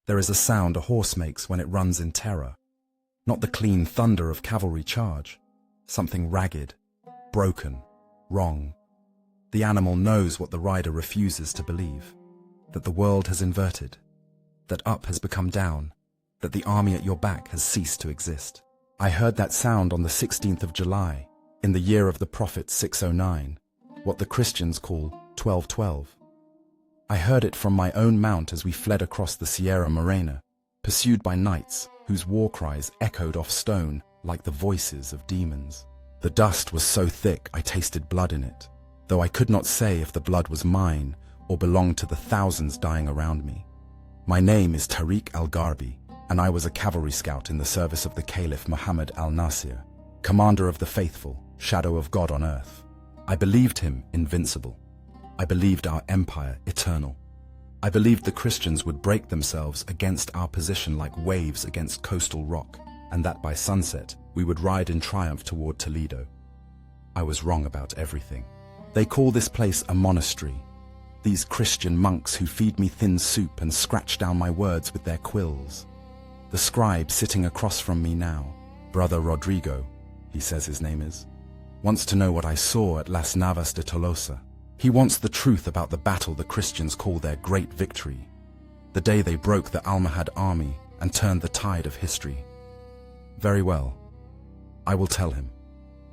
There is a sound a horse makes when it runs in terror. Not the clean thunder of cavalry charge. Something ragged, broken, wrong. The animal knows what the rider refuses to believe. That the world has inverted. That up has become down. That the army at your back has ceased to exist. I heard that sound on the 16th of July, in the year of the Prophet 609, what the Christians call 1212. I heard it from my own mount as we fled across the Sierra Morena, pursued by knights whose war cries echoed off stone like the voices of demons. The dust was so thick I tasted blood in it, though I could not say if the blood was mine or belonged to the thousands dying around me. My name is Tariq al-Gharbi, and I was a cavalry scout in the service of the Caliph Muhammad al-Nasir, commander of the faithful, shadow of God on earth. I believed him invincible. I believed our empire eternal. I believed the Christians would break themselves against our position like waves against coastal rock, and that by sunset we would ride in triumph toward Toledo. I was wrong about everything. They call this place a monastery. These Christian monks who feed me thin soup and scratch down my words with their quills. The scribe sitting across from me now, Brother Rodrigo, he says his name is, wants to know what I saw at Las Navas de Tolosa. He wants the truth about the battle the Christians call their great victory, the day they broke the Almohad army and turned the tide of history. Very well. I will tell him.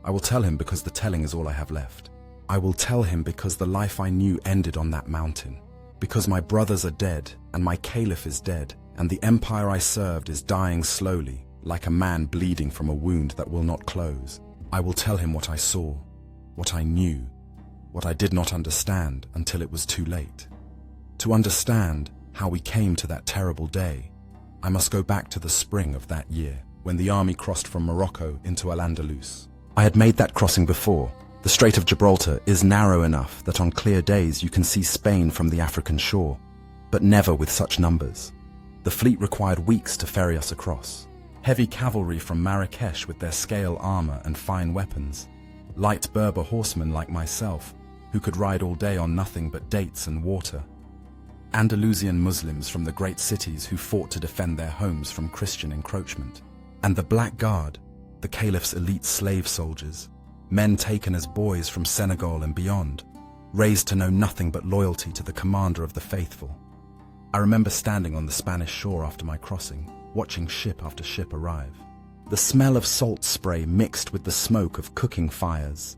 I will tell him because the telling is all I have left. I will tell him because the life I knew ended on that mountain, because my brothers are dead and my caliph is dead, and the empire I served is dying slowly, like a man bleeding from a wound that will not close. I will tell him what I saw, what I knew, what I did not understand until it was too late. To understand how we came to that terrible day, I must go back to the spring of that year, when the army crossed from Morocco into Al-Andalus. I had made that crossing before. The Strait of Gibraltar is narrow enough that on clear days you can see Spain from the African shore, but never with such numbers. The fleet required weeks to ferry us across. Heavy cavalry from Marrakesh with their scale armor and fine weapons. Light Berber horsemen like myself, who could ride all day on nothing but dates and water. Andalusian Muslims from the great cities who fought to defend their homes from Christian encroachment. And the Black Guard, the Caliph's elite slave soldiers, men taken as boys from Senegal and beyond, raised to know nothing but loyalty to the commander of the faithful. I remember standing on the Spanish shore after my crossing, watching ship after ship arrive. The smell of salt spray mixed with the smoke of cooking fires.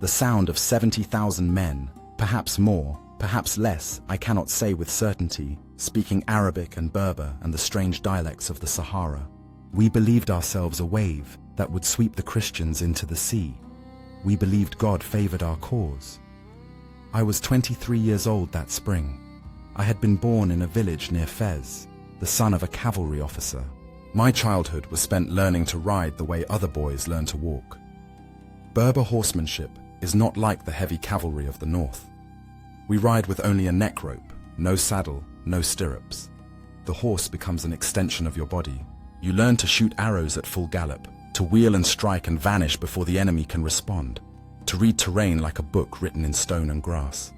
The sound of 70,000 men, perhaps more, perhaps less, I cannot say with certainty, speaking Arabic and Berber and the strange dialects of the Sahara. We believed ourselves a wave that would sweep the Christians into the sea. We believed God favored our cause. I was 23 years old that spring. I had been born in a village near Fez, the son of a cavalry officer. My childhood was spent learning to ride the way other boys learn to walk. Berber horsemanship is not like the heavy cavalry of the north. We ride with only a neck rope, no saddle, no stirrups. The horse becomes an extension of your body. You learn to shoot arrows at full gallop, to wheel and strike and vanish before the enemy can respond, to read terrain like a book written in stone and grass.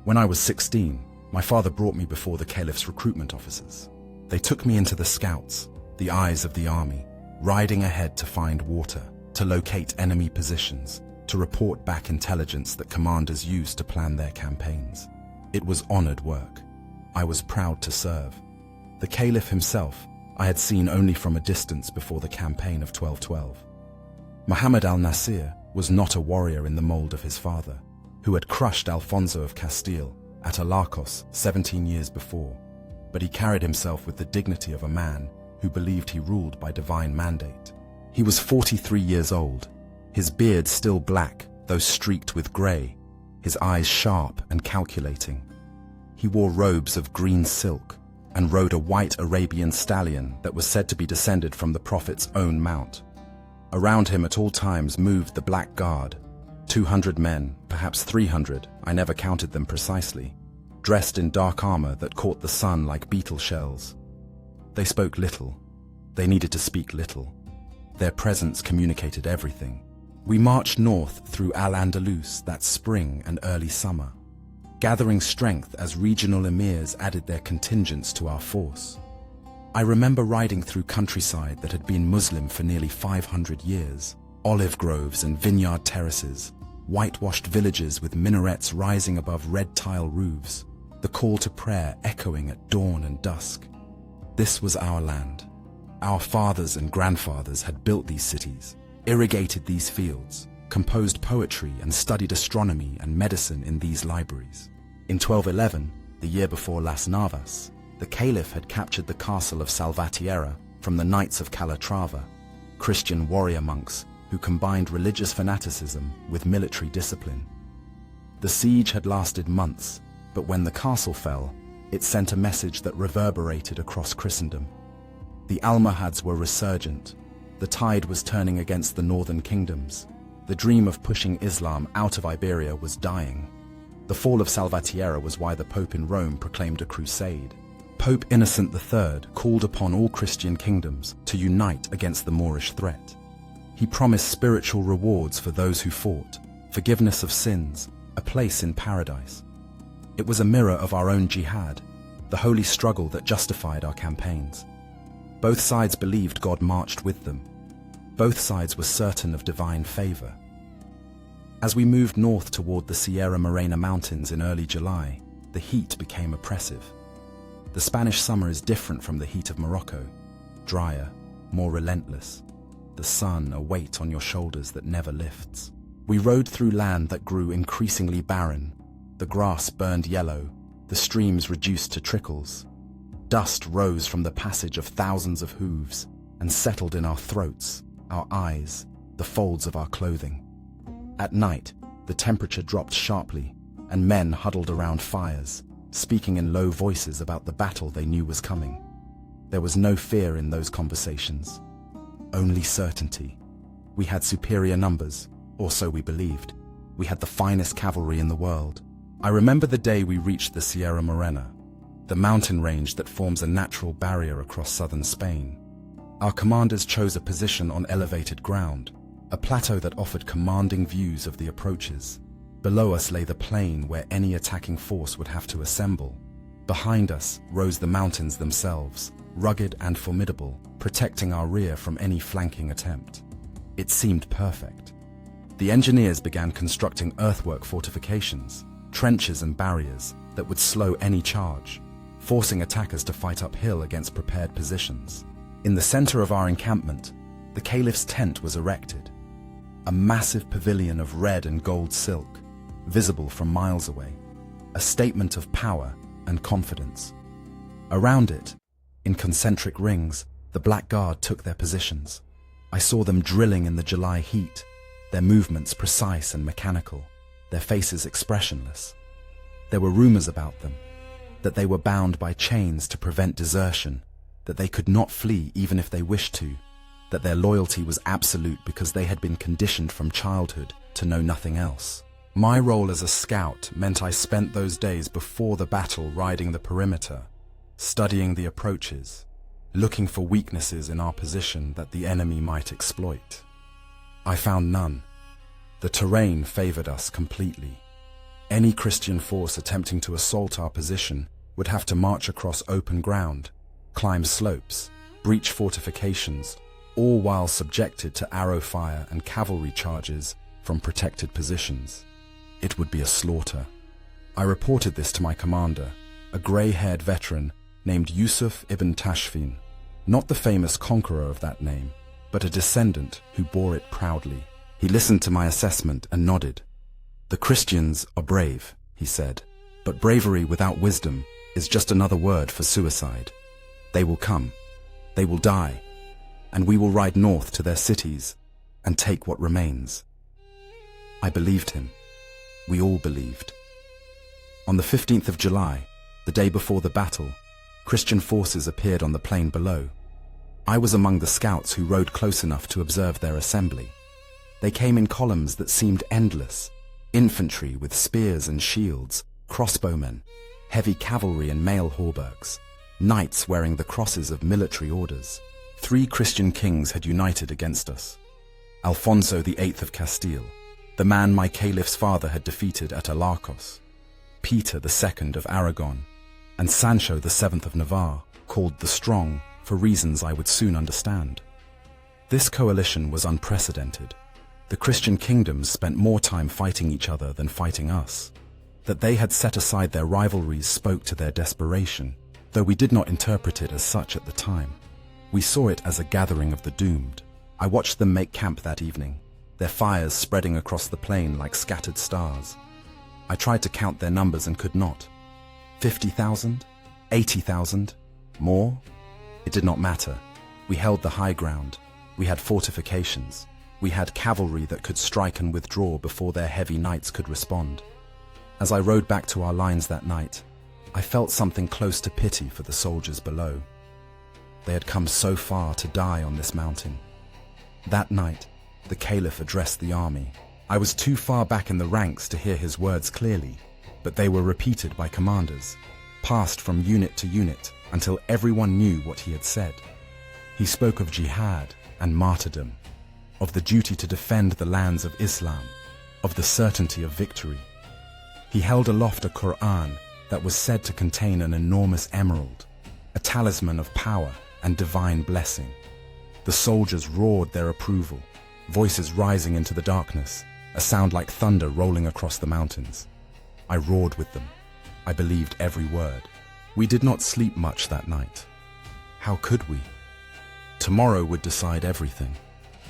When I was 16, my father brought me before the Caliph's recruitment officers. They took me into the scouts, the eyes of the army, riding ahead to find water, to locate enemy positions, to report back intelligence that commanders used to plan their campaigns. It was honored work. I was proud to serve. The Caliph himself I had seen only from a distance before the campaign of 1212. Muhammad al-Nasir was not a warrior in the mold of his father, who had crushed Alfonso of Castile at Al-Arcos 17 years before, but he carried himself with the dignity of a man who believed he ruled by divine mandate. He was 43 years old, his beard still black, though streaked with grey, his eyes sharp and calculating. He wore robes of green silk and rode a white Arabian stallion that was said to be descended from the Prophet's own mount. Around him at all times moved the Black Guard, 200 men, perhaps 300, I never counted them precisely, dressed in dark armor that caught the sun like beetle shells. They spoke little. They needed to speak little. Their presence communicated everything. We marched north through Al-Andalus that spring and early summer. gathering strength as regional emirs added their contingents to our force. I remember riding through countryside that had been Muslim for nearly 500 years, olive groves and vineyard terraces, whitewashed villages with minarets rising above red tile roofs, the call to prayer echoing at dawn and dusk. This was our land. Our fathers and grandfathers had built these cities, irrigated these fields, composed poetry and studied astronomy and medicine in these libraries. In 1211, the year before Las Navas, the Caliph had captured the castle of Salvatierra from the Knights of Calatrava, Christian warrior monks who combined religious fanaticism with military discipline. The siege had lasted months, but when the castle fell, it sent a message that reverberated across Christendom. The Almohads were resurgent. The tide was turning against the northern kingdoms. The dream of pushing Islam out of Iberia was dying. The fall of Salvatierra was why the Pope in Rome proclaimed a crusade. Pope Innocent III called upon all Christian kingdoms to unite against the Moorish threat. He promised spiritual rewards for those who fought, forgiveness of sins, a place in paradise. It was a mirror of our own jihad, the holy struggle that justified our campaigns. Both sides believed God marched with them. Both sides were certain of divine favor. As we moved north toward the Sierra Morena mountains in early July, the heat became oppressive. The Spanish summer is different from the heat of Morocco, drier, more relentless. The sun a weight on your shoulders that never lifts. We rode through land that grew increasingly barren. The grass burned yellow, the streams reduced to trickles. Dust rose from the passage of thousands of hooves and settled in our throats, our eyes, the folds of our clothing. At night, the temperature dropped sharply, and men huddled around fires, speaking in low voices about the battle they knew was coming. There was no fear in those conversations, only certainty. We had superior numbers, or so we believed. We had the finest cavalry in the world. I remember the day we reached the Sierra Morena, the mountain range that forms a natural barrier across southern Spain. Our commanders chose a position on elevated ground, a plateau that offered commanding views of the approaches. Below us lay the plain where any attacking force would have to assemble. Behind us rose the mountains themselves, rugged and formidable, protecting our rear from any flanking attempt. It seemed perfect. The engineers began constructing earthwork fortifications, trenches and barriers that would slow any charge, forcing attackers to fight uphill against prepared positions. In the center of our encampment, the Caliph's tent was erected, a massive pavilion of red and gold silk, visible from miles away, a statement of power and confidence. Around it, in concentric rings, the Black Guard took their positions. I saw them drilling in the July heat, their movements precise and mechanical, their faces expressionless. There were rumors about them, that they were bound by chains to prevent desertion, that they could not flee even if they wished to, that their loyalty was absolute because they had been conditioned from childhood to know nothing else. My role as a scout meant I spent those days before the battle riding the perimeter, studying the approaches, looking for weaknesses in our position that the enemy might exploit. I found none. The terrain favored us completely. Any Christian force attempting to assault our position would have to march across open ground, climb slopes, breach fortifications, all while subjected to arrow fire and cavalry charges from protected positions. It would be a slaughter. I reported this to my commander, a grey-haired veteran named Yusuf ibn Tashfin, not the famous conqueror of that name, but a descendant who bore it proudly. He listened to my assessment and nodded. "The Christians are brave," he said, "but bravery without wisdom is just another word for suicide. They will come, they will die, and we will ride north to their cities and take what remains." I believed him. We all believed. On the 15th of July, the day before the battle, Christian forces appeared on the plain below. I was among the scouts who rode close enough to observe their assembly. They came in columns that seemed endless, infantry with spears and shields, crossbowmen, heavy cavalry and mail hauberks, knights wearing the crosses of military orders. 3 Christian kings had united against us. Alfonso VIII of Castile, the man my caliph's father had defeated at Alarcos. Peter II of Aragon, and Sancho VII of Navarre, called the Strong for reasons I would soon understand. This coalition was unprecedented. The Christian kingdoms spent more time fighting each other than fighting us. That they had set aside their rivalries spoke to their desperation, though we did not interpret it as such at the time. We saw it as a gathering of the doomed. I watched them make camp that evening, their fires spreading across the plain like scattered stars. I tried to count their numbers and could not. 50,000? 80,000? More? It did not matter. We held the high ground. We had fortifications. We had cavalry that could strike and withdraw before their heavy knights could respond. As I rode back to our lines that night, I felt something close to pity for the soldiers below. They had come so far to die on this mountain. That night, the Caliph addressed the army. I was too far back in the ranks to hear his words clearly, but they were repeated by commanders, passed from unit to unit until everyone knew what he had said. He spoke of jihad and martyrdom, of the duty to defend the lands of Islam, of the certainty of victory. He held aloft a Quran that was said to contain an enormous emerald, a talisman of power and divine blessing. The soldiers roared their approval, voices rising into the darkness, a sound like thunder rolling across the mountains. I roared with them. I believed every word. We did not sleep much that night. How could we? Tomorrow would decide everything.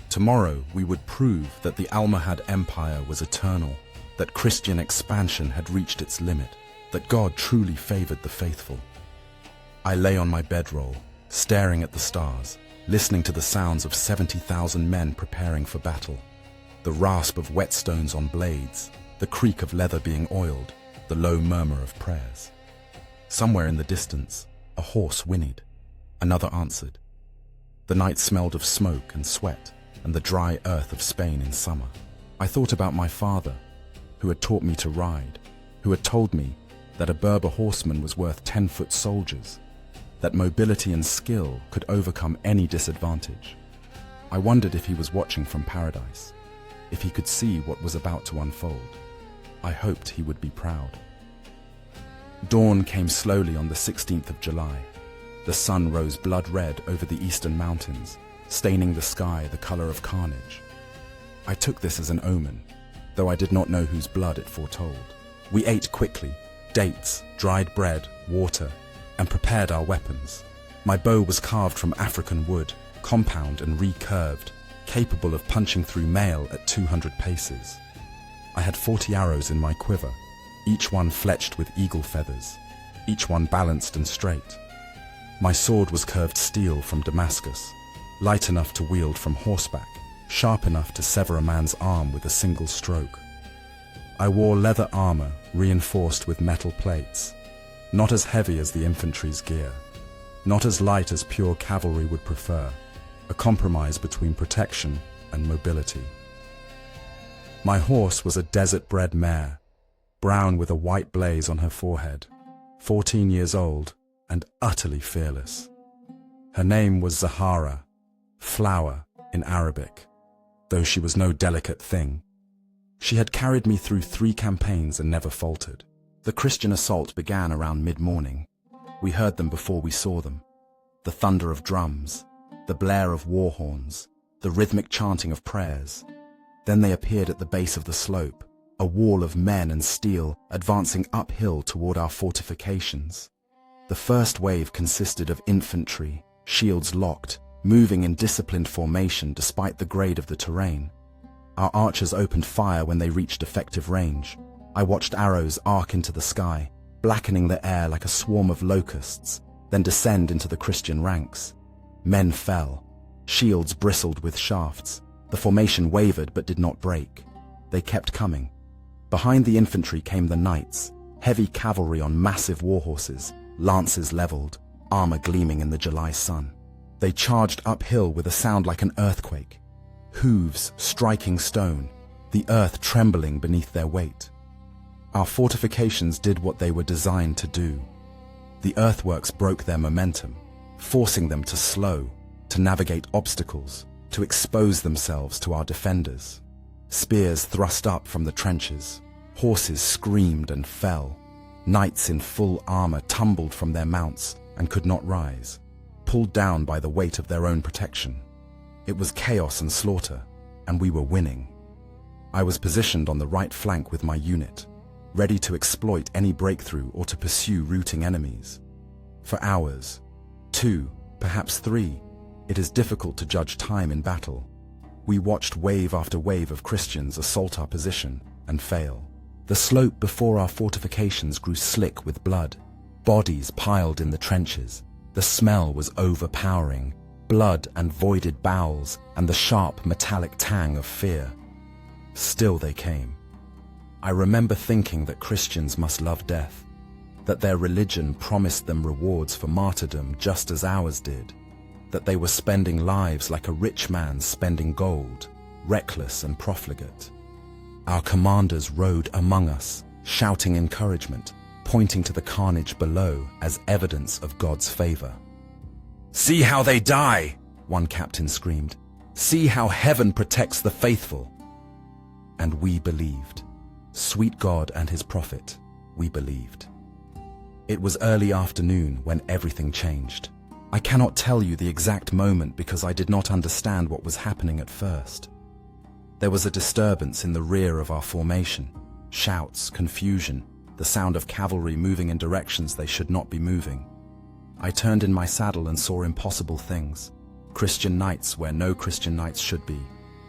Tomorrow we would prove that the Almohad Empire was eternal, that Christian expansion had reached its limit, that God truly favored the faithful. I lay on my bedroll, staring at the stars, listening to the sounds of 70,000 men preparing for battle. The rasp of whetstones on blades, the creak of leather being oiled, the low murmur of prayers. Somewhere in the distance, a horse whinnied. Another answered. The night smelled of smoke and sweat and the dry earth of Spain in summer. I thought about my father, who had taught me to ride, who had told me that a Berber horseman was worth 10-foot soldiers, that mobility and skill could overcome any disadvantage. I wondered if he was watching from paradise, if he could see what was about to unfold. I hoped he would be proud. Dawn came slowly on the 16th of July. The sun rose blood red over the eastern mountains, staining the sky the color of carnage. I took this as an omen, though I did not know whose blood it foretold. We ate quickly, dates, dried bread, water, and prepared our weapons. My bow was carved from African wood, compound and recurved, capable of punching through mail at 200 paces. I had 40 arrows in my quiver, each one fletched with eagle feathers, each one balanced and straight. My sword was curved steel from Damascus, light enough to wield from horseback, sharp enough to sever a man's arm with a single stroke. I wore leather armor reinforced with metal plates, not as heavy as the infantry's gear, not as light as pure cavalry would prefer, a compromise between protection and mobility. My horse was a desert-bred mare, brown with a white blaze on her forehead, 14 years old and utterly fearless. Her name was Zahara, flower in Arabic, though she was no delicate thing. She had carried me through 3 campaigns and never faltered. The Christian assault began around mid-morning. We heard them before we saw them. The thunder of drums, the blare of war horns, the rhythmic chanting of prayers. Then they appeared at the base of the slope, a wall of men and steel advancing uphill toward our fortifications. The first wave consisted of infantry, shields locked, moving in disciplined formation despite the grade of the terrain. Our archers opened fire when they reached effective range. I watched arrows arc into the sky, blackening the air like a swarm of locusts, then descend into the Christian ranks. Men fell. Shields bristled with shafts. The formation wavered but did not break. They kept coming. Behind the infantry came the knights, heavy cavalry on massive warhorses, lances leveled, armor gleaming in the July sun. They charged uphill with a sound like an earthquake, hooves striking stone, the earth trembling beneath their weight. Our fortifications did what they were designed to do. The earthworks broke their momentum, forcing them to slow, to navigate obstacles, to expose themselves to our defenders. Spears thrust up from the trenches. Horses screamed and fell. Knights in full armor tumbled from their mounts and could not rise, pulled down by the weight of their own protection. It was chaos and slaughter, and we were winning. I was positioned on the right flank with my unit, ready to exploit any breakthrough or to pursue routing enemies. For hours, 2, perhaps 3, it is difficult to judge time in battle. We watched wave after wave of Christians assault our position and fail. The slope before our fortifications grew slick with blood. Bodies piled in the trenches. The smell was overpowering. Blood and voided bowels and the sharp metallic tang of fear. Still they came. I remember thinking that Christians must love death, that their religion promised them rewards for martyrdom just as ours did, that they were spending lives like a rich man spending gold, reckless and profligate. Our commanders rode among us, shouting encouragement, pointing to the carnage below as evidence of God's favor. "See how they die!" one captain screamed. "See how heaven protects the faithful!" And we believed. Sweet God and his prophet, we believed. It was early afternoon when everything changed. I cannot tell you the exact moment because I did not understand what was happening at first. There was a disturbance in the rear of our formation. Shouts, confusion, the sound of cavalry moving in directions they should not be moving. I turned in my saddle and saw impossible things. Christian knights where no Christian knights should be,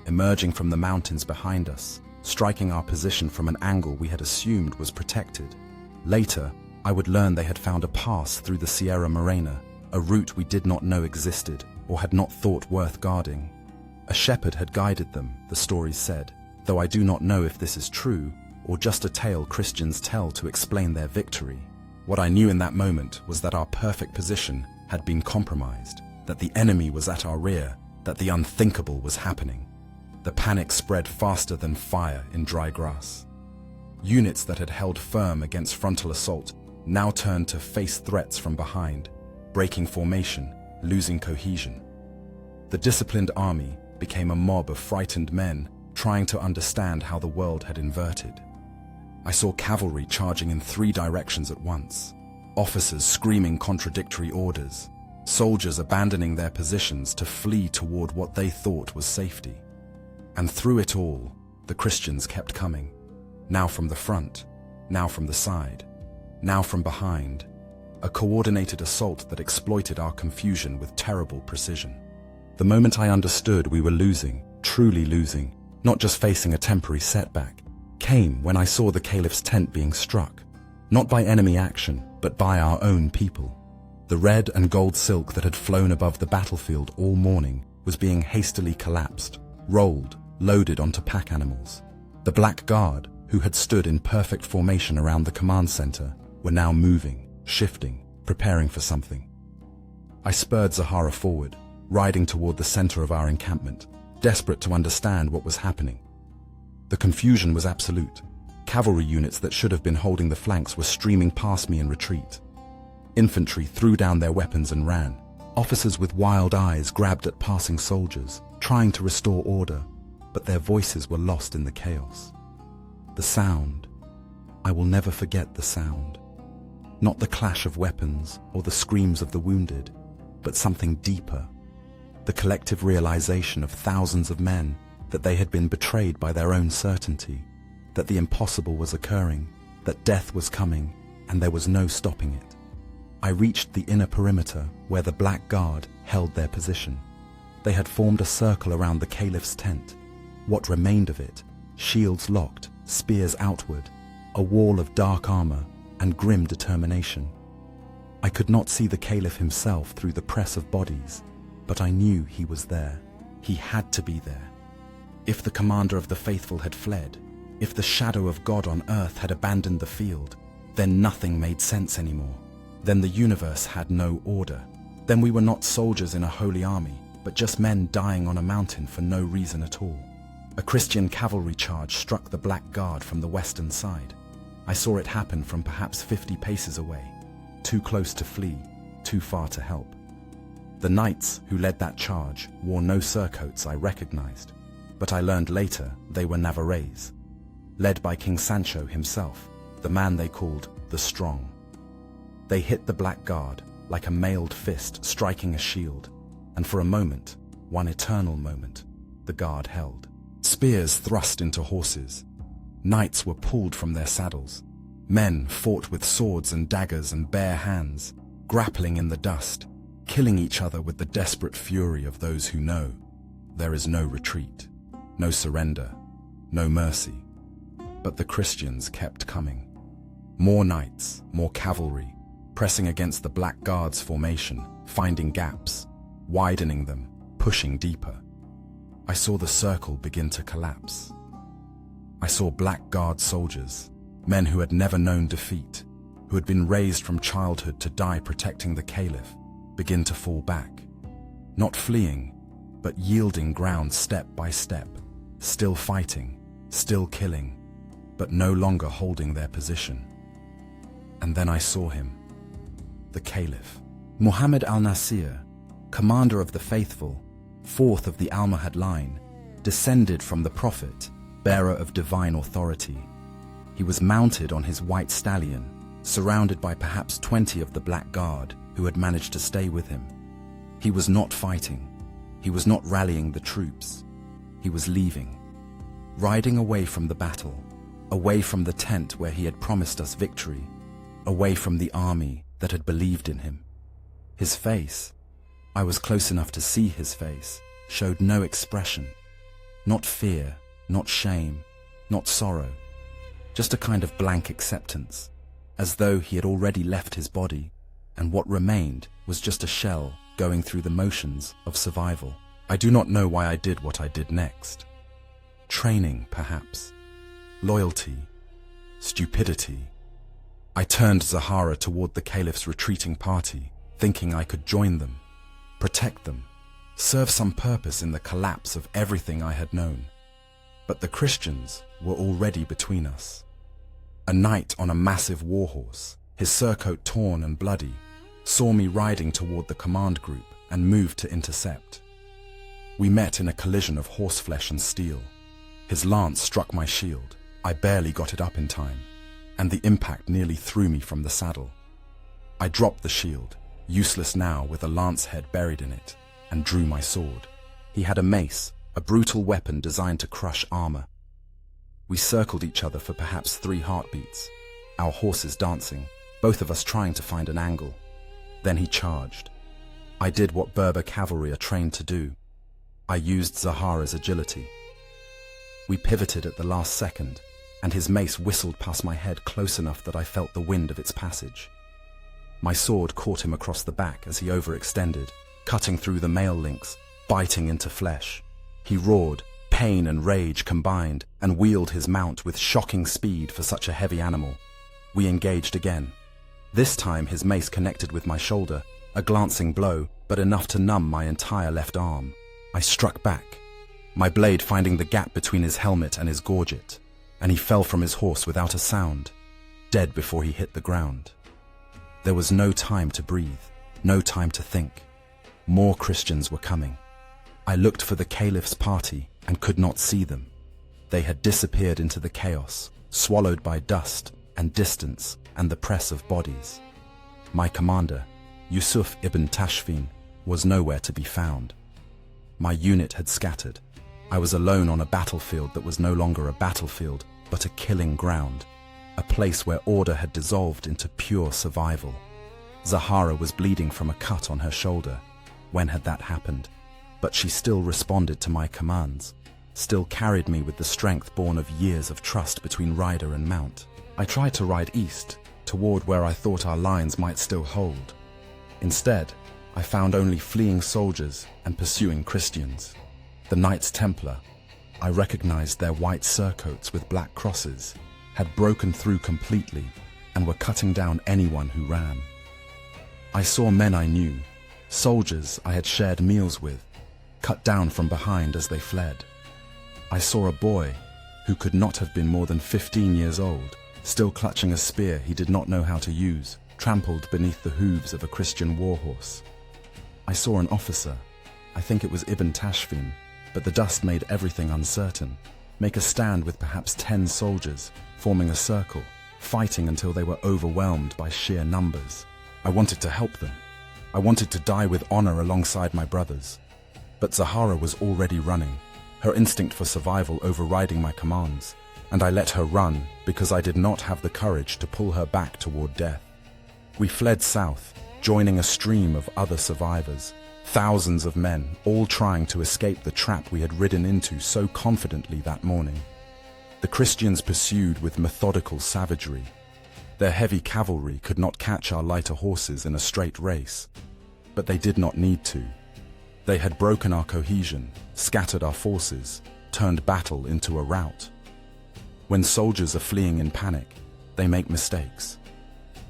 emerging from the mountains behind us, striking our position from an angle we had assumed was protected. Later, I would learn they had found a pass through the Sierra Morena, a route we did not know existed or had not thought worth guarding. A shepherd had guided them, the stories said, though I do not know if this is true or just a tale Christians tell to explain their victory. What I knew in that moment was that our perfect position had been compromised, that the enemy was at our rear, that the unthinkable was happening. The panic spread faster than fire in dry grass. Units that had held firm against frontal assault now turned to face threats from behind, breaking formation, losing cohesion. The disciplined army became a mob of frightened men trying to understand how the world had inverted. I saw cavalry charging in 3 directions at once, officers screaming contradictory orders, soldiers abandoning their positions to flee toward what they thought was safety. And through it all, the Christians kept coming, now from the front, now from the side, now from behind, a coordinated assault that exploited our confusion with terrible precision. The moment I understood we were losing, truly losing, not just facing a temporary setback, came when I saw the Caliph's tent being struck, not by enemy action, but by our own people. The red and gold silk that had flown above the battlefield all morning was being hastily collapsed, rolled, loaded onto pack animals. The Black Guard, who had stood in perfect formation around the command center, were now moving, shifting, preparing for something. I spurred Zahara forward, riding toward the center of our encampment, desperate to understand what was happening. The confusion was absolute. Cavalry units that should have been holding the flanks were streaming past me in retreat. Infantry threw down their weapons and ran. Officers with wild eyes grabbed at passing soldiers, trying to restore order, but their voices were lost in the chaos. The sound. I will never forget the sound. Not the clash of weapons or the screams of the wounded, but something deeper. The collective realization of thousands of men that they had been betrayed by their own certainty, that the impossible was occurring, that death was coming, and there was no stopping it. I reached the inner perimeter where the Black Guard held their position. They had formed a circle around the Caliph's tent. What remained of it, shields locked, spears outward, a wall of dark armor and grim determination. I could not see the Caliph himself through the press of bodies, but I knew he was there. He had to be there. If the commander of the faithful had fled, if the shadow of God on earth had abandoned the field, then nothing made sense anymore. Then the universe had no order. Then we were not soldiers in a holy army, but just men dying on a mountain for no reason at all. A Christian cavalry charge struck the Black Guard from the western side. I saw it happen from perhaps 50 paces away, too close to flee, too far to help. The knights who led that charge wore no surcoats I recognized, but I learned later they were Navarrese, led by King Sancho himself, the man they called the the strong. They hit the Black Guard like a mailed fist striking a shield, and for a moment, one eternal moment, the guard held. Spears thrust into horses. Knights were pulled from their saddles. Men fought with swords and daggers and bare hands, grappling in the dust, killing each other with the desperate fury of those who know there is no retreat, no surrender, no mercy. But the Christians kept coming. More knights, more cavalry, pressing against the Black Guard's formation, finding gaps, widening them, pushing deeper. I saw the circle begin to collapse. I saw Black Guard soldiers, men who had never known defeat, who had been raised from childhood to die protecting the Caliph, begin to fall back. Not fleeing, but yielding ground step by step, still fighting, still killing, but no longer holding their position. And then I saw him, the Caliph. Muhammad al-Nasir, commander of the faithful, fourth of the Almohad line, descended from the Prophet, bearer of divine authority. He was mounted on his white stallion, surrounded by perhaps 20 of the Black Guard who had managed to stay with him. He was not fighting. He was not rallying the troops. He was leaving, riding away from the battle, away from the tent where he had promised us victory, away from the army that had believed in him. His face, I was close enough to see his face, showed no expression. Not fear, not shame, not sorrow. Just a kind of blank acceptance, as though he had already left his body, and what remained was just a shell going through the motions of survival. I do not know why I did what I did next. Training, perhaps. Loyalty. Stupidity. I turned Zahara toward the Caliph's retreating party, thinking I could join them, protect them, serve some purpose in the collapse of everything I had known. But the Christians were already between us. A knight on a massive warhorse, his surcoat torn and bloody, saw me riding toward the command group and moved to intercept. We met in a collision of horseflesh and steel. His lance struck my shield. I barely got it up in time, and the impact nearly threw me from the saddle. I dropped the shield, useless now with a lance head buried in it, and drew my sword. He had a mace, a brutal weapon designed to crush armor. We circled each other for perhaps 3 heartbeats, our horses dancing, both of us trying to find an angle. Then he charged. I did what Berber cavalry are trained to do. I used Zahara's agility. We pivoted at the last second, and his mace whistled past my head close enough that I felt the wind of its passage. My sword caught him across the back as he overextended, cutting through the mail links, biting into flesh. He roared, pain and rage combined, and wheeled his mount with shocking speed for such a heavy animal. We engaged again. This time his mace connected with my shoulder, a glancing blow, but enough to numb my entire left arm. I struck back, my blade finding the gap between his helmet and his gorget, and he fell from his horse without a sound, dead before he hit the ground. There was no time to breathe, no time to think. More Christians were coming. I looked for the Caliph's party and could not see them. They had disappeared into the chaos, swallowed by dust and distance and the press of bodies. My commander, Yusuf ibn Tashfin, was nowhere to be found. My unit had scattered. I was alone on a battlefield that was no longer a battlefield, but a killing ground, a place where order had dissolved into pure survival. Zahara was bleeding from a cut on her shoulder. When had that happened? But she still responded to my commands, still carried me with the strength born of years of trust between rider and mount. I tried to ride east, toward where I thought our lines might still hold. Instead, I found only fleeing soldiers and pursuing Christians. The Knights Templar, I recognized their white surcoats with black crosses, had broken through completely and were cutting down anyone who ran. I saw men I knew, soldiers I had shared meals with, cut down from behind as they fled. I saw a boy, who could not have been more than 15 years old, still clutching a spear he did not know how to use, trampled beneath the hooves of a Christian warhorse. I saw an officer, I think it was Ibn Tashfin, but the dust made everything uncertain, make a stand with perhaps 10 soldiers, forming a circle, fighting until they were overwhelmed by sheer numbers. I wanted to help them. I wanted to die with honor alongside my brothers. But Zahara was already running, her instinct for survival overriding my commands, and I let her run because I did not have the courage to pull her back toward death. We fled south, joining a stream of other survivors, thousands of men, all trying to escape the trap we had ridden into so confidently that morning. The Christians pursued with methodical savagery. Their heavy cavalry could not catch our lighter horses in a straight race, but they did not need to. They had broken our cohesion, scattered our forces, turned battle into a rout. When soldiers are fleeing in panic, they make mistakes.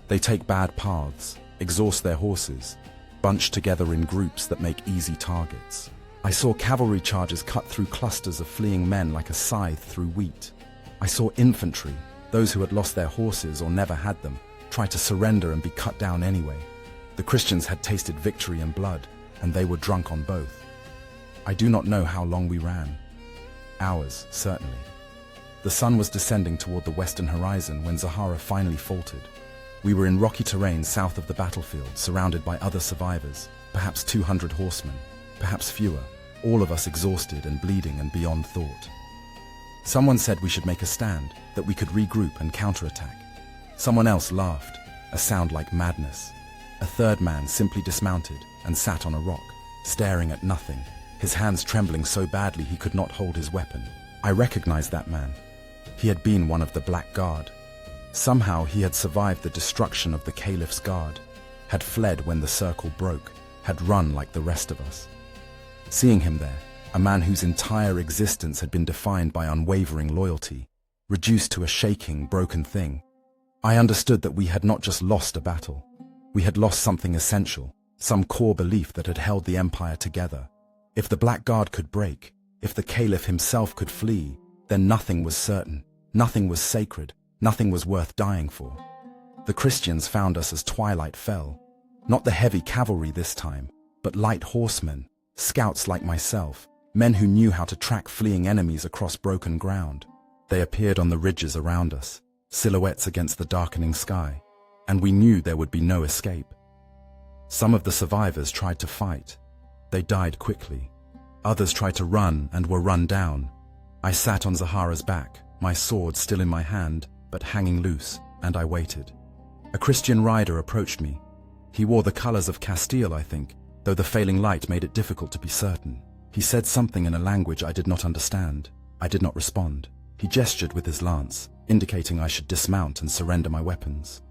They take bad paths, exhaust their horses, bunch together in groups that make easy targets. I saw cavalry charges cut through clusters of fleeing men like a scythe through wheat. I saw infantry, those who had lost their horses or never had them, try to surrender and be cut down anyway. The Christians had tasted victory and blood, and they were drunk on both. I do not know how long we ran. Hours, certainly. The sun was descending toward the western horizon when Zahara finally faltered. We were in rocky terrain south of the battlefield, surrounded by other survivors, perhaps 200 horsemen, perhaps fewer, all of us exhausted and bleeding and beyond thought. Someone said we should make a stand, that we could regroup and counterattack. Someone else laughed, a sound like madness. A third man simply dismounted and sat on a rock, staring at nothing, his hands trembling so badly he could not hold his weapon. I recognized that man. He had been one of the Black Guard. Somehow he had survived the destruction of the Caliph's guard, had fled when the circle broke, had run like the rest of us. Seeing him there, a man whose entire existence had been defined by unwavering loyalty, reduced to a shaking, broken thing, I understood that we had not just lost a battle. We had lost something essential, some core belief that had held the empire together. If the Black Guard could break, if the Caliph himself could flee, then nothing was certain, nothing was sacred, nothing was worth dying for. The Christians found us as twilight fell. Not the heavy cavalry this time, but light horsemen, scouts like myself, men who knew how to track fleeing enemies across broken ground. They appeared on the ridges around us, silhouettes against the darkening sky, and we knew there would be no escape. Some of the survivors tried to fight. They died quickly. Others tried to run and were run down. I sat on Zahara's back, my sword still in my hand, but hanging loose, and I waited. A Christian rider approached me. He wore the colors of Castile, I think, though the failing light made it difficult to be certain. He said something in a language I did not understand. I did not respond. He gestured with his lance, indicating I should dismount and surrender my weapons.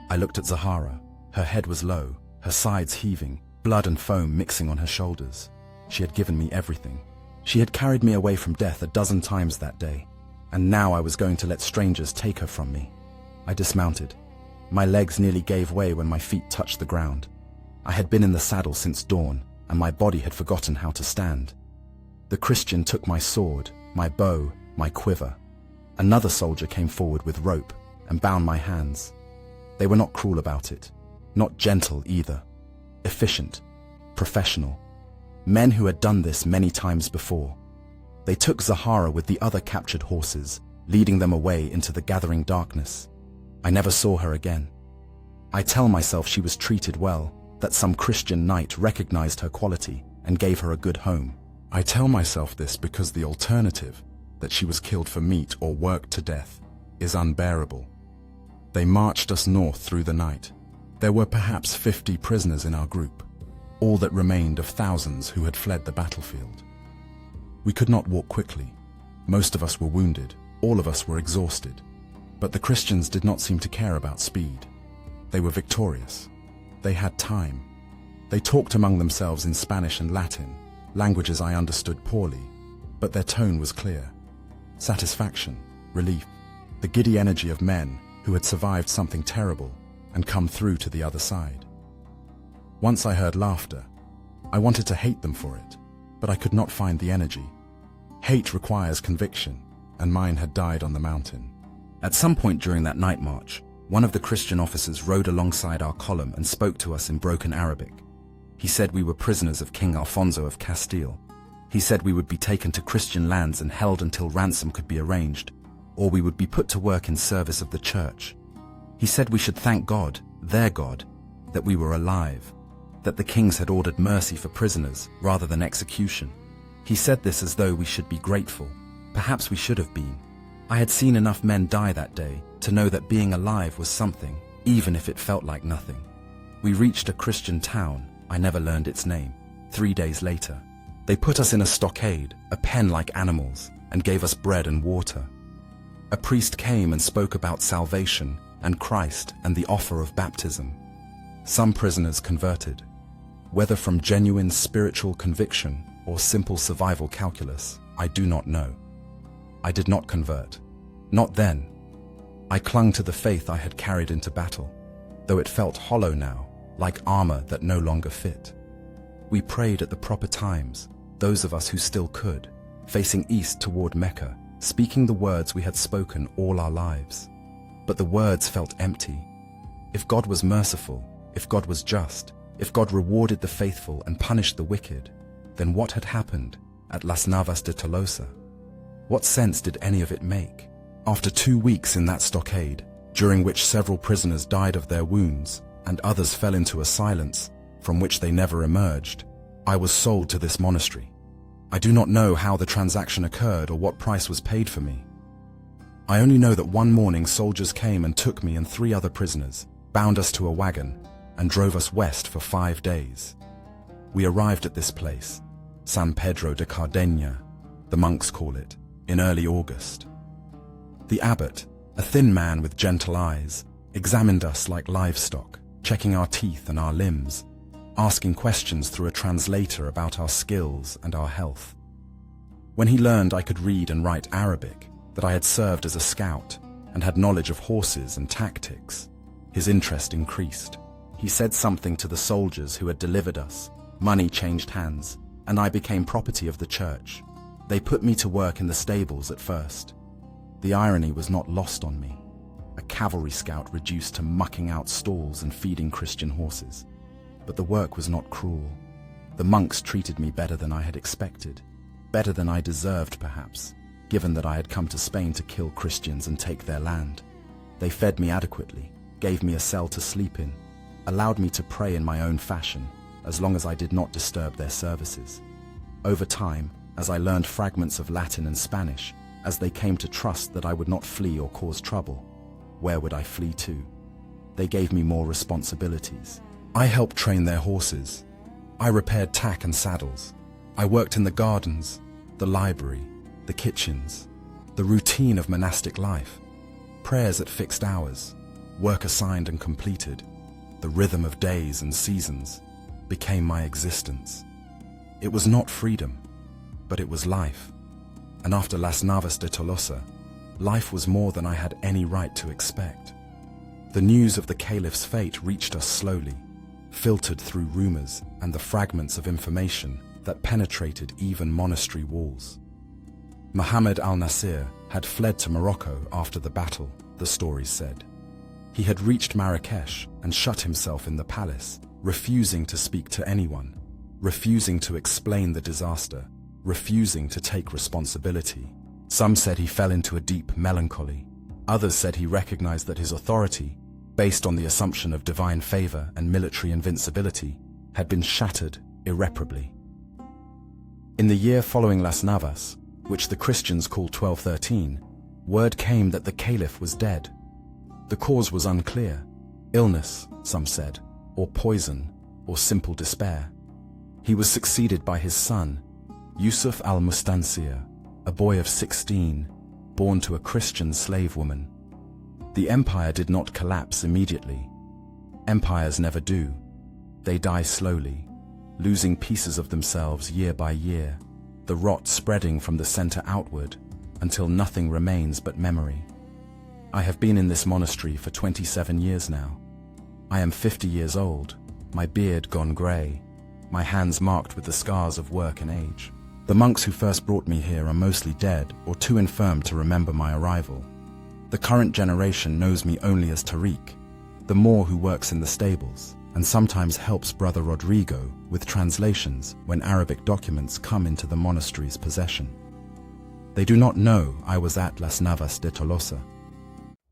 I looked at Zahara. Her head was low, her sides heaving, blood and foam mixing on her shoulders. She had given me everything. She had carried me away from death a dozen times that day, and now I was going to let strangers take her from me. I dismounted. My legs nearly gave way when my feet touched the ground. I had been in the saddle since dawn, and my body had forgotten how to stand. The Christian took my sword, my bow, my quiver. Another soldier came forward with rope and bound my hands. They were not cruel about it, not gentle either. Efficient, professional. Men who had done this many times before. They took Zahara with the other captured horses, leading them away into the gathering darkness. I never saw her again. I tell myself she was treated well, that some Christian knight recognized her quality and gave her a good home. I tell myself this because the alternative, that she was killed for meat or worked to death, is unbearable. They marched us north through the night. There were perhaps 50 prisoners in our group, all that remained of thousands who had fled the battlefield. We could not walk quickly. Most of us were wounded, all of us were exhausted. But the Christians did not seem to care about speed. They were victorious. They had time. They talked among themselves in Spanish and Latin, languages I understood poorly, but their tone was clear. Satisfaction, relief, the giddy energy of men who had survived something terrible and come through to the other side. Once I heard laughter. I wanted to hate them for it, but I could not find the energy. Hate requires conviction, and mine had died on the mountain. At some point during that night march, one of the Christian officers rode alongside our column and spoke to us in broken Arabic. He said we were prisoners of King Alfonso of Castile. He said we would be taken to Christian lands and held until ransom could be arranged, or we would be put to work in service of the church. He said we should thank God, their God, that we were alive, that the kings had ordered mercy for prisoners rather than execution. He said this as though we should be grateful. Perhaps we should have been. I had seen enough men die that day to know that being alive was something, even if it felt like nothing. We reached a Christian town, I never learned its name, 3 days later. They put us in a stockade, a pen like animals, and gave us bread and water. A priest came and spoke about salvation and Christ and the offer of baptism. Some prisoners converted. Whether from genuine spiritual conviction or simple survival calculus, I do not know. I did not convert. Not then. I clung to the faith I had carried into battle, though it felt hollow now, like armor that no longer fit. We prayed at the proper times, those of us who still could, facing east toward Mecca, speaking the words we had spoken all our lives. But the words felt empty. If God was merciful, if God was just, if God rewarded the faithful and punished the wicked, then what had happened at Las Navas de Tolosa? What sense did any of it make? After 2 weeks in that stockade, during which several prisoners died of their wounds and others fell into a silence from which they never emerged, I was sold to this monastery. I do not know how the transaction occurred or what price was paid for me. I only know that one morning soldiers came and took me and 3 other prisoners, bound us to a wagon, and drove us west for 5 days. We arrived at this place, San Pedro de Cardeña, the monks call it, in early August. The abbot, a thin man with gentle eyes, examined us like livestock, checking our teeth and our limbs, asking questions through a translator about our skills and our health. When he learned I could read and write Arabic, that I had served as a scout and had knowledge of horses and tactics, his interest increased. He said something to the soldiers who had delivered us. Money changed hands, and I became property of the church. They put me to work in the stables at first. The irony was not lost on me. A cavalry scout reduced to mucking out stalls and feeding Christian horses. But the work was not cruel. The monks treated me better than I had expected, better than I deserved perhaps, given that I had come to Spain to kill Christians and take their land. They fed me adequately, gave me a cell to sleep in, allowed me to pray in my own fashion, as long as I did not disturb their services. Over time, as I learned fragments of Latin and Spanish, as they came to trust that I would not flee or cause trouble, where would I flee to? They gave me more responsibilities. I helped train their horses. I repaired tack and saddles. I worked in the gardens, the library, the kitchens, the routine of monastic life, prayers at fixed hours, work assigned and completed, the rhythm of days and seasons became my existence. It was not freedom, but it was life. And after Las Navas de Tolosa, life was more than I had any right to expect. The news of the caliph's fate reached us slowly, filtered through rumors and the fragments of information that penetrated even monastery walls. Muhammad al-Nasir had fled to Morocco after the battle, the stories said. He had reached Marrakesh and shut himself in the palace, refusing to speak to anyone, refusing to explain the disaster, refusing to take responsibility. Some said he fell into a deep melancholy. Others said he recognized that his authority, based on the assumption of divine favor and military invincibility, had been shattered irreparably. In the year following Las Navas, which the Christians call 1213, word came that the caliph was dead. The cause was unclear. Illness, some said, or poison, or simple despair. He was succeeded by his son, Yusuf al-Mustansir, a boy of 16, born to a Christian slave woman. The empire did not collapse immediately. Empires never do. They die slowly, losing pieces of themselves year by year, the rot spreading from the center outward until nothing remains but memory. I have been in this monastery for 27 years now. I am 50 years old, my beard gone grey, my hands marked with the scars of work and age. The monks who first brought me here are mostly dead or too infirm to remember my arrival. The current generation knows me only as Tariq, the Moor who works in the stables and sometimes helps Brother Rodrigo with translations when Arabic documents come into the monastery's possession. They do not know I was at Las Navas de Tolosa.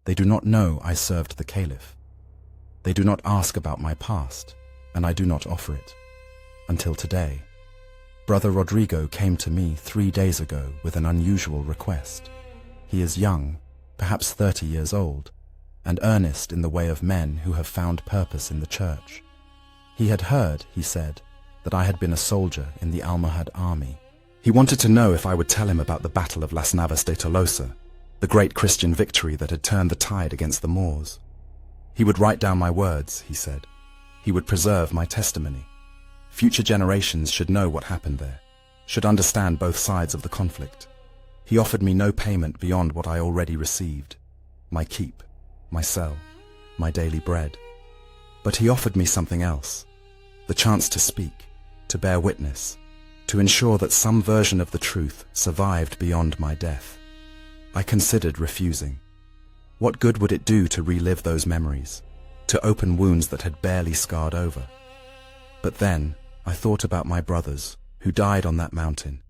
They do not know I served the Caliph. They do not ask about my past, and I do not offer it. Until today. Brother Rodrigo came to me 3 days ago with an unusual request. He is young, perhaps 30 years old, and earnest in the way of men who have found purpose in the church. He had heard, he said, that I had been a soldier in the Almohad army. He wanted to know if I would tell him about the Battle of Las Navas de Tolosa, the great Christian victory that had turned the tide against the Moors. He would write down my words, he said. He would preserve my testimony. Future generations should know what happened there, should understand both sides of the conflict. He offered me no payment beyond what I already received, my keep, my cell, my daily bread. But he offered me something else, the chance to speak, to bear witness, to ensure that some version of the truth survived beyond my death. I considered refusing. What good would it do to relive those memories, to open wounds that had barely scarred over? But then I thought about my brothers who died on that mountain,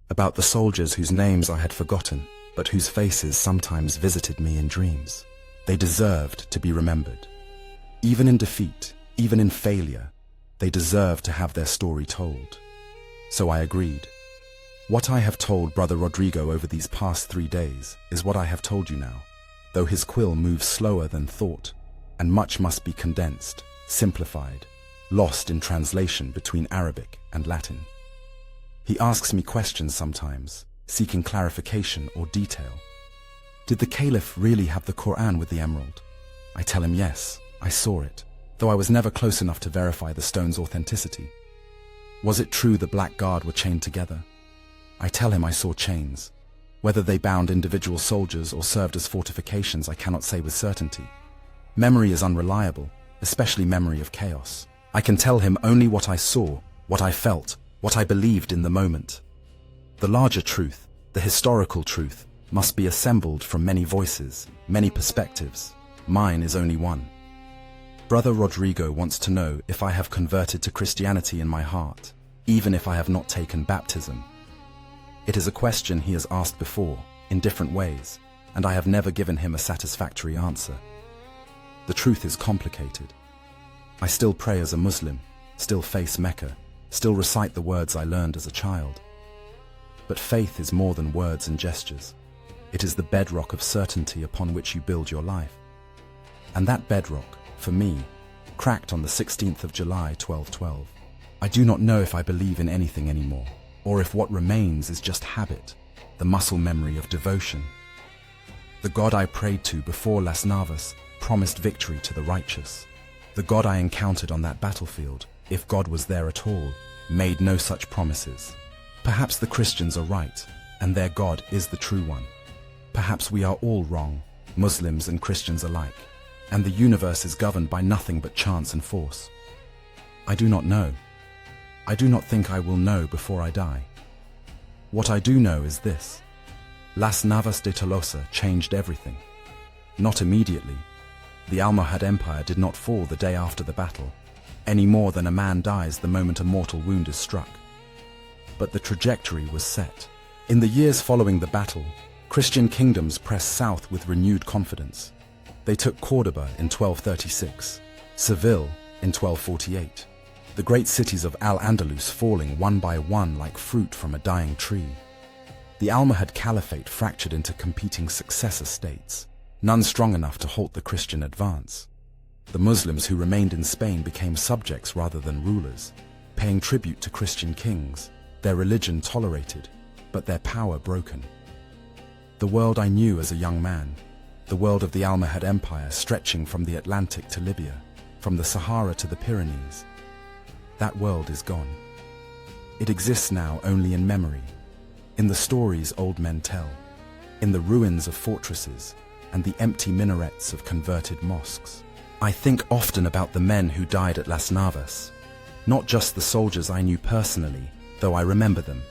about the soldiers whose names I had forgotten, but whose faces sometimes visited me in dreams. They deserved to be remembered. Even in defeat, even in failure, they deserved to have their story told. So I agreed. What I have told Brother Rodrigo over these past 3 days is what I have told you now, though his quill moves slower than thought, and much must be condensed, simplified, lost in translation between Arabic and Latin. He asks me questions sometimes, seeking clarification or detail. Did the Caliph really have the Quran with the emerald? I tell him yes, I saw it, though I was never close enough to verify the stone's authenticity. Was it true the Black Guard were chained together? I tell him I saw chains. Whether they bound individual soldiers or served as fortifications I cannot say with certainty. Memory is unreliable, especially memory of chaos. I can tell him only what I saw, what I felt, what I believed in the moment. The larger truth, the historical truth, must be assembled from many voices, many perspectives. Mine is only one. Brother Rodrigo wants to know if I have converted to Christianity in my heart, even if I have not taken baptism. It is a question he has asked before, in different ways, and I have never given him a satisfactory answer. The truth is complicated. I still pray as a Muslim, still face Mecca, still recite the words I learned as a child. But faith is more than words and gestures. It is the bedrock of certainty upon which you build your life. And that bedrock, for me, cracked on the 16th of July, 1212. I do not know if I believe in anything anymore, or if what remains is just habit, the muscle memory of devotion. The God I prayed to before Las Navas promised victory to the righteous. The God I encountered on that battlefield, if God was there at all, made no such promises. Perhaps the Christians are right, and their God is the true one. Perhaps we are all wrong, Muslims and Christians alike, and the universe is governed by nothing but chance and force. I do not know. I do not think I will know before I die. What I do know is this. Las Navas de Tolosa changed everything. Not immediately. The Almohad Empire did not fall the day after the battle, any more than a man dies the moment a mortal wound is struck. But the trajectory was set. In the years following the battle, Christian kingdoms pressed south with renewed confidence. They took Cordoba in 1236, Seville in 1248, the great cities of Al-Andalus falling one by one like fruit from a dying tree. The Almohad Caliphate fractured into competing successor states, none strong enough to halt the Christian advance. The Muslims who remained in Spain became subjects rather than rulers, paying tribute to Christian kings, their religion tolerated, but their power broken. The world I knew as a young man, the world of the Almohad Empire stretching from the Atlantic to Libya, from the Sahara to the Pyrenees, that world is gone. It exists now only in memory, in the stories old men tell, in the ruins of fortresses and the empty minarets of converted mosques. I think often about the men who died at Las Navas, not just the soldiers I knew personally, though I remember them,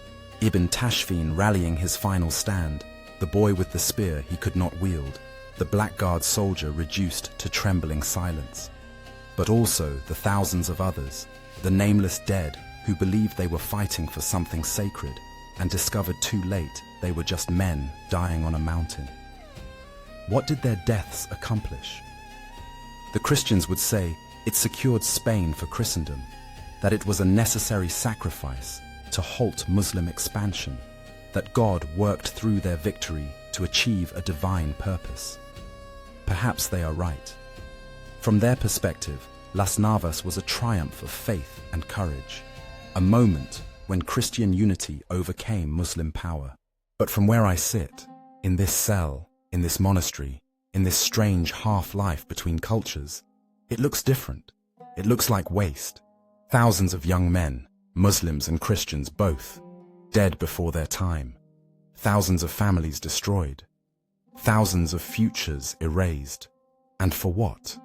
Ibn Tashfin rallying his final stand, the boy with the spear he could not wield, the Black Guard soldier reduced to trembling silence, but also the thousands of others, the nameless dead who believed they were fighting for something sacred, and discovered too late they were just men dying on a mountain. What did their deaths accomplish? The Christians would say it secured Spain for Christendom, that it was a necessary sacrifice to halt Muslim expansion, that God worked through their victory to achieve a divine purpose. Perhaps they are right. From their perspective, Las Navas was a triumph of faith and courage, a moment when Christian unity overcame Muslim power. But from where I sit, in this cell, in this monastery, in this strange half-life between cultures, it looks different. It looks like waste. Thousands of young men, Muslims and Christians both, dead before their time. Thousands of families destroyed. Thousands of futures erased. And for what?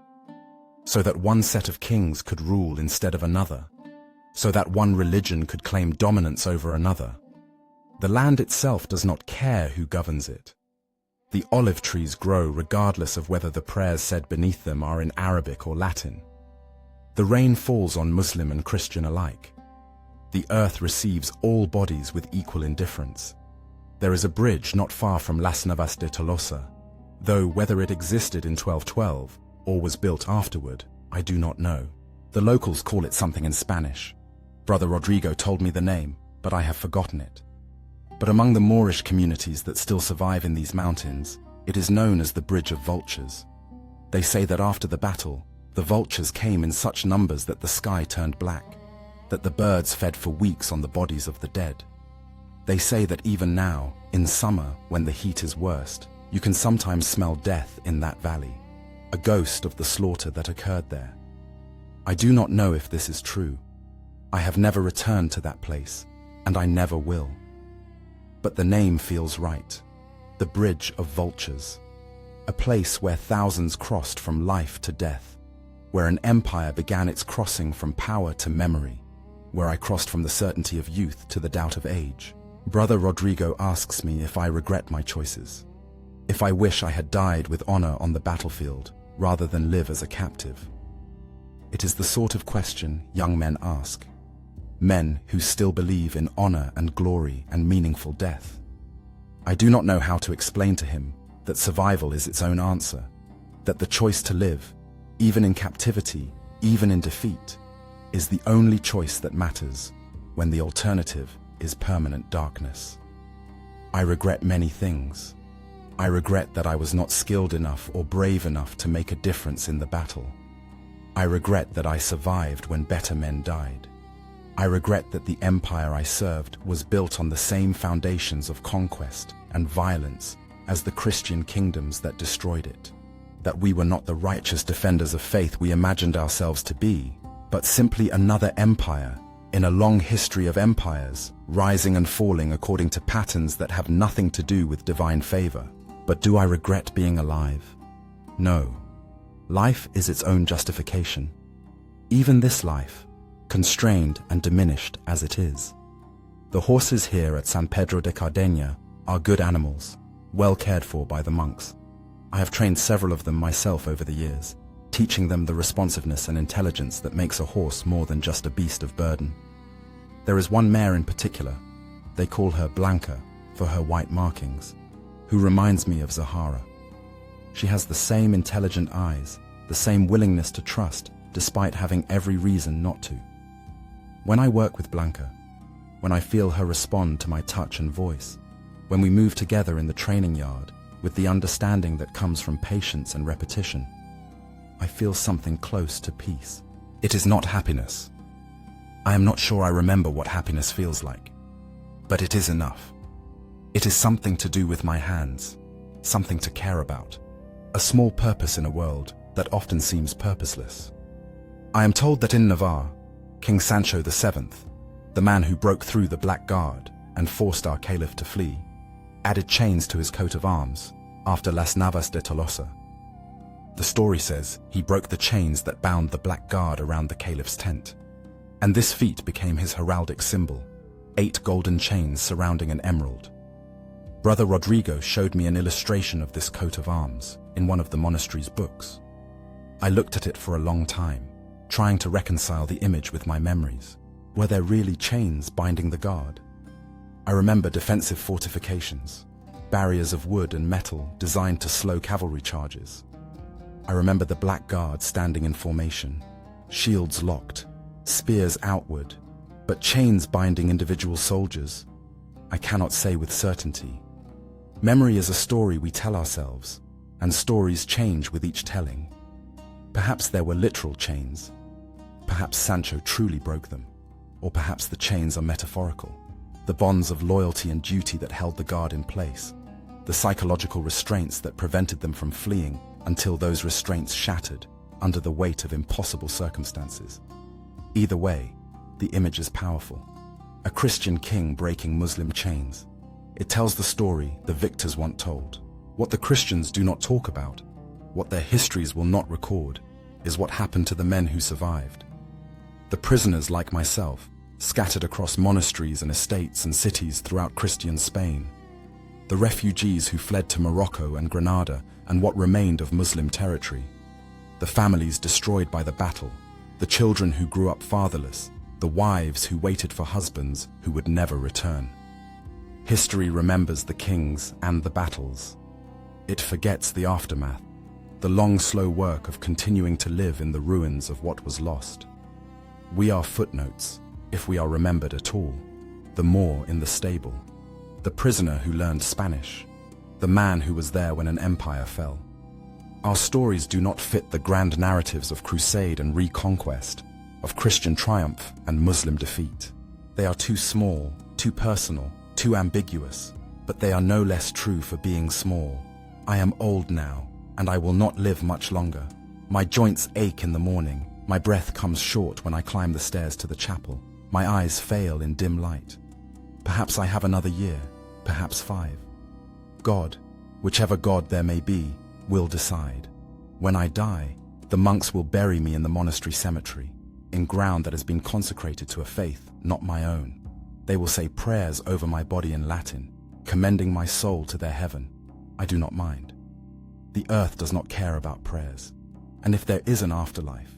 So that one set of kings could rule instead of another. So that one religion could claim dominance over another. The land itself does not care who governs it. The olive trees grow regardless of whether the prayers said beneath them are in Arabic or Latin. The rain falls on Muslim and Christian alike. The earth receives all bodies with equal indifference. There is a bridge not far from Las Navas de Tolosa, though whether it existed in 1212 or was built afterward, I do not know. The locals call it something in Spanish. Brother Rodrigo told me the name, but I have forgotten it. But among the Moorish communities that still survive in these mountains, it is known as the Bridge of Vultures. They say that after the battle, the vultures came in such numbers that the sky turned black, that the birds fed for weeks on the bodies of the dead. They say that even now, in summer, when the heat is worst, you can sometimes smell death in that valley, a ghost of the slaughter that occurred there. I do not know if this is true. I have never returned to that place, and I never will. But the name feels right. The Bridge of Vultures. A place where thousands crossed from life to death, where an empire began its crossing from power to memory, where I crossed from the certainty of youth to the doubt of age. Brother Rodrigo asks me if I regret my choices, if I wish I had died with honor on the battlefield rather than live as a captive. It is the sort of question young men ask. Men who still believe in honor and glory and meaningful death. I do not know how to explain to him that survival is its own answer, that the choice to live, even in captivity, even in defeat, is the only choice that matters when the alternative is permanent darkness. I regret many things. I regret that I was not skilled enough or brave enough to make a difference in the battle. I regret that I survived when better men died. I regret that the empire I served was built on the same foundations of conquest and violence as the Christian kingdoms that destroyed it. That we were not the righteous defenders of faith we imagined ourselves to be, but simply another empire in a long history of empires, rising and falling according to patterns that have nothing to do with divine favor. But do I regret being alive? No. Life is its own justification. Even this life, constrained and diminished as it is. The horses here at San Pedro de Cardeña are good animals, well cared for by the monks. I have trained several of them myself over the years, teaching them the responsiveness and intelligence that makes a horse more than just a beast of burden. There is one mare in particular, they call her Blanca for her white markings, who reminds me of Zahara. She has the same intelligent eyes, the same willingness to trust, despite having every reason not to. When I work with Blanca, when I feel her respond to my touch and voice, when we move together in the training yard with the understanding that comes from patience and repetition, I feel something close to peace. It is not happiness. I am not sure I remember what happiness feels like, but it is enough. It is something to do with my hands, something to care about, a small purpose in a world that often seems purposeless. I am told that in Navarre, King Sancho VII, the man who broke through the Black Guard and forced our caliph to flee, added chains to his coat of arms after Las Navas de Tolosa. The story says he broke the chains that bound the Black Guard around the caliph's tent, and this feat became his heraldic symbol, 8 golden chains surrounding an emerald. Brother Rodrigo showed me an illustration of this coat of arms in one of the monastery's books. I looked at it for a long time, trying to reconcile the image with my memories. Were there really chains binding the guard? I remember defensive fortifications, barriers of wood and metal designed to slow cavalry charges. I remember the Black Guard standing in formation, shields locked, spears outward, but chains binding individual soldiers. I cannot say with certainty. Memory is a story we tell ourselves, and stories change with each telling. Perhaps there were literal chains. Perhaps Sancho truly broke them. Or perhaps the chains are metaphorical, the bonds of loyalty and duty that held the guard in place, the psychological restraints that prevented them from fleeing until those restraints shattered under the weight of impossible circumstances. Either way, the image is powerful. A Christian king breaking Muslim chains. It tells the story the victors want told. What the Christians do not talk about, what their histories will not record, is what happened to the men who survived. The prisoners like myself, scattered across monasteries and estates and cities throughout Christian Spain. The refugees who fled to Morocco and Granada and what remained of Muslim territory. The families destroyed by the battle, the children who grew up fatherless, the wives who waited for husbands who would never return. History remembers the kings and the battles. It forgets the aftermath, the long, slow work of continuing to live in the ruins of what was lost. We are footnotes, if we are remembered at all, the Moor in the stable, the prisoner who learned Spanish, the man who was there when an empire fell. Our stories do not fit the grand narratives of crusade and reconquest, of Christian triumph and Muslim defeat. They are too small, too personal, too ambiguous, but they are no less true for being small. I am old now, and I will not live much longer. My joints ache in the morning. My breath comes short when I climb the stairs to the chapel. My eyes fail in dim light. Perhaps I have another year, perhaps 5. God, whichever God there may be, will decide. When I die, the monks will bury me in the monastery cemetery, in ground that has been consecrated to a faith not my own. They will say prayers over my body in Latin, commending my soul to their heaven. I do not mind. The earth does not care about prayers. And if there is an afterlife,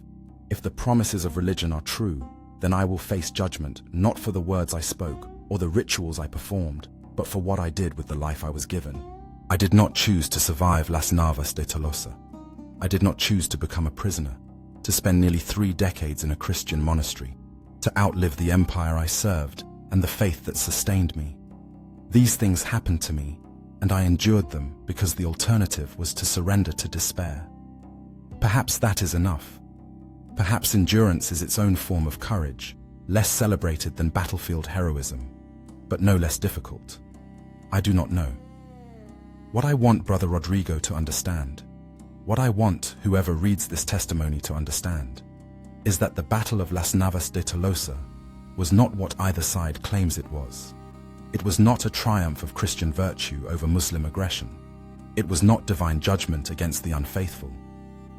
if the promises of religion are true, then I will face judgment not for the words I spoke or the rituals I performed, but for what I did with the life I was given. I did not choose to survive Las Navas de Tolosa. I did not choose to become a prisoner, to spend nearly 3 decades in a Christian monastery, to outlive the empire I served and the faith that sustained me. These things happened to me, and I endured them because the alternative was to surrender to despair. Perhaps that is enough. Perhaps endurance is its own form of courage, less celebrated than battlefield heroism, but no less difficult. I do not know. What I want Brother Rodrigo to understand, what I want whoever reads this testimony to understand, is that the Battle of Las Navas de Tolosa was not what either side claims it was. It was not a triumph of Christian virtue over Muslim aggression. It was not divine judgment against the unfaithful.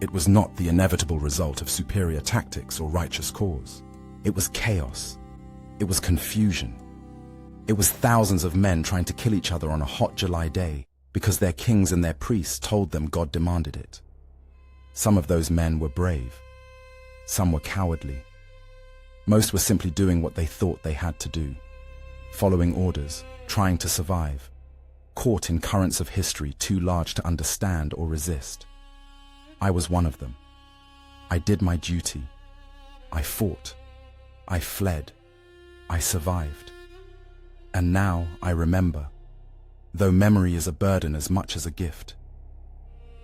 It was not the inevitable result of superior tactics or righteous cause. It was chaos. It was confusion. It was thousands of men trying to kill each other on a hot July day because their kings and their priests told them God demanded it. Some of those men were brave. Some were cowardly. Most were simply doing what they thought they had to do, following orders, trying to survive, caught in currents of history too large to understand or resist. I was one of them. I did my duty. I fought. I fled. I survived. And now I remember, though memory is a burden as much as a gift.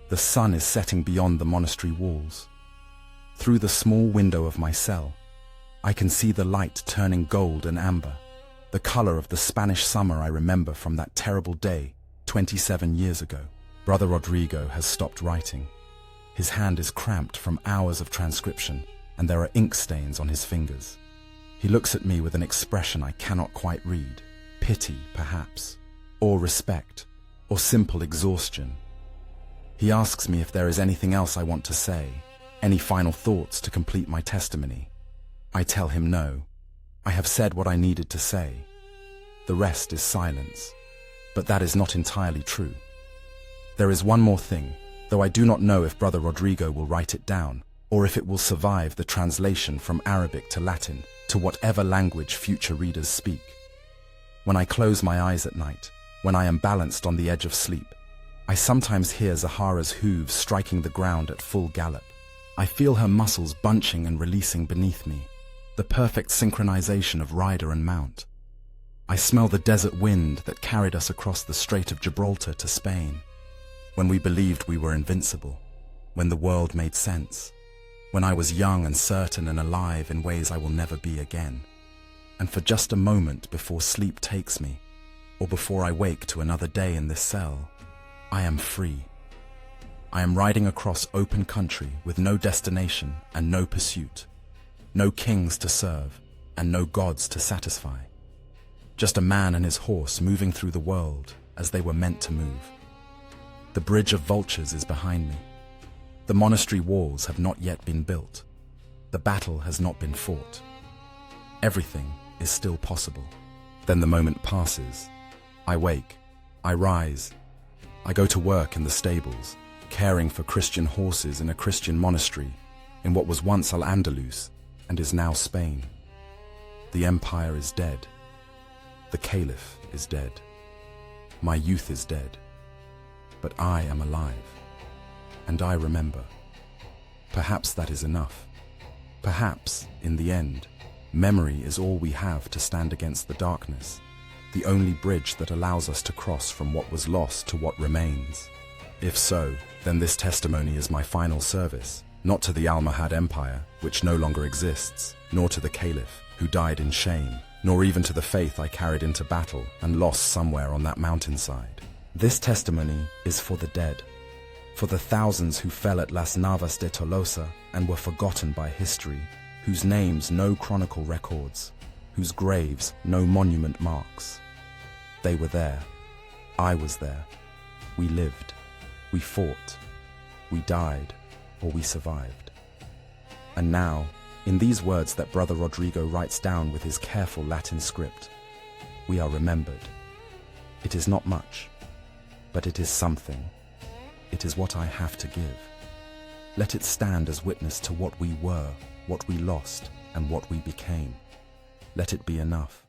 The sun is setting beyond the monastery walls. Through the small window of my cell, I can see the light turning gold and amber, the color of the Spanish summer I remember from that terrible day 27 years ago. Brother Rodrigo has stopped writing. His hand is cramped from hours of transcription, and there are ink stains on his fingers. He looks at me with an expression I cannot quite read. Pity, perhaps, or respect, or simple exhaustion. He asks me if there is anything else I want to say, any final thoughts to complete my testimony. I tell him no. I have said what I needed to say. The rest is silence. But that is not entirely true. There is one more thing, though I do not know if Brother Rodrigo will write it down, or if it will survive the translation from Arabic to Latin, to whatever language future readers speak. When I close my eyes at night, when I am balanced on the edge of sleep, I sometimes hear Zahara's hooves striking the ground at full gallop. I feel her muscles bunching and releasing beneath me, the perfect synchronization of rider and mount. I smell the desert wind that carried us across the Strait of Gibraltar to Spain, when we believed we were invincible, when the world made sense, when I was young and certain and alive in ways I will never be again. And for just a moment before sleep takes me, or before I wake to another day in this cell, I am free. I am riding across open country with no destination and no pursuit, no kings to serve and no gods to satisfy. Just a man and his horse moving through the world as they were meant to move. The bridge of vultures is behind me. The monastery walls have not yet been built. The battle has not been fought. Everything is still possible. Then the moment passes. I wake. I rise. I go to work in the stables, caring for Christian horses in a Christian monastery in what was once Al-Andalus and is now Spain. The empire is dead. The caliph is dead. My youth is dead. But I am alive. And I remember. Perhaps that is enough. Perhaps, in the end, memory is all we have to stand against the darkness, the only bridge that allows us to cross from what was lost to what remains. If so, then this testimony is my final service, not to the Almohad Empire, which no longer exists, nor to the Caliph, who died in shame, nor even to the faith I carried into battle and lost somewhere on that mountainside. This testimony is for the dead, for the thousands who fell at Las Navas de Tolosa and were forgotten by history, whose names no chronicle records, whose graves no monument marks. They were there. I was there. We lived. We fought. We died, or we survived. And now, in these words that Brother Rodrigo writes down with his careful Latin script, we are remembered. It is not much, but it is something. It is what I have to give. Let it stand as witness to what we were, what we lost, and what we became. Let it be enough.